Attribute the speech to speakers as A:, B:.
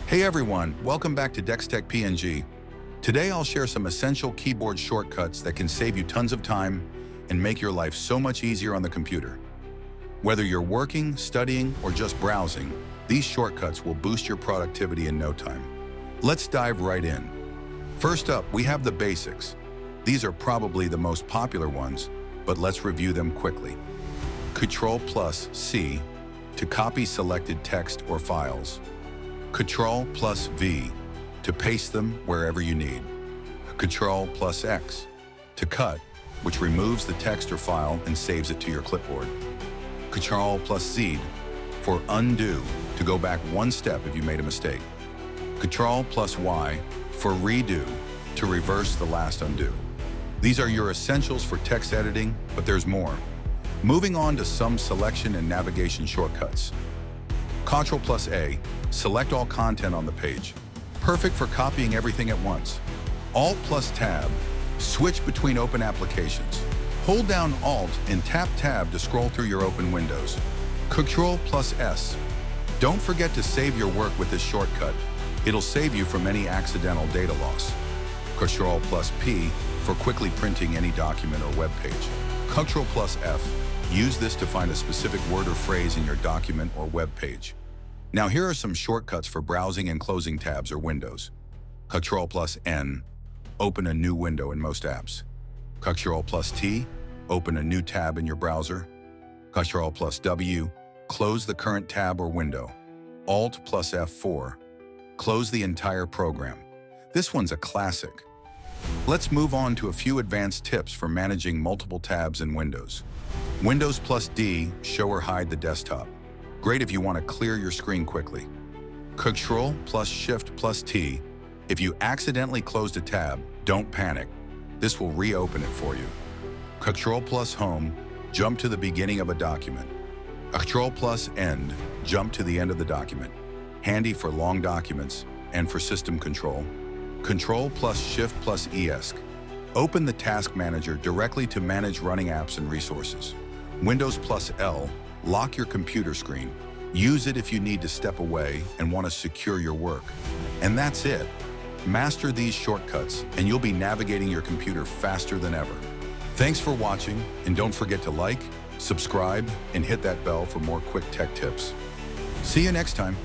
A: Hey everyone, welcome back to Decztek PNG. Today I'll share some essential keyboard shortcuts that can save you tons of time and make your life so much easier on the computer. Whether you're working, studying, or just browsing, these shortcuts will boost your productivity in no time. Let's dive right in. First up, we have the basics. These are probably the most popular ones, but let's review them quickly. Ctrl+C to copy selected text or files. Ctrl+V to paste them wherever you need. Ctrl+X to cut, which removes the text or file and saves it to your clipboard. Ctrl+Z for undo, to go back one step if you made a mistake. Ctrl+Y for redo, to reverse the last undo. These are your essentials for text editing, but there's more. Moving on to some selection and navigation shortcuts. Ctrl+A, select all content on the page. Perfect for copying everything at once. Alt+Tab, switch between open applications. Hold down Alt and tap Tab to scroll through your open windows. Ctrl+S. Don't forget to save your work with this shortcut. It'll save you from any accidental data loss. Ctrl+P for quickly printing any document or web page. Ctrl+F. Use this to find a specific word or phrase in your document or web page. Now here are some shortcuts for browsing and closing tabs or windows. Ctrl+N. Open a new window in most apps. Ctrl+T. Open a new tab in your browser. Ctrl+W. Close the current tab or window. Alt+F4. Close the entire program. This one's a classic. Let's move on to a few advanced tips for managing multiple tabs and windows. Windows+D, show or hide the desktop. Great if you want to clear your screen quickly. Ctrl+Shift+T. If you accidentally closed a tab, don't panic. This will reopen it for you. Ctrl+Home, jump to the beginning of a document. Ctrl+End, jump to the end of the document. Handy for long documents and for system control. Ctrl+Shift+ESC. Open the Task Manager directly to manage running apps and resources. Windows+L, lock your computer screen. Use it if you need to step away and want to secure your work. And that's it. Master these shortcuts and you'll be navigating your computer faster than ever. Thanks for watching, and don't forget to like, subscribe, and hit that bell for more quick tech tips. See you next time.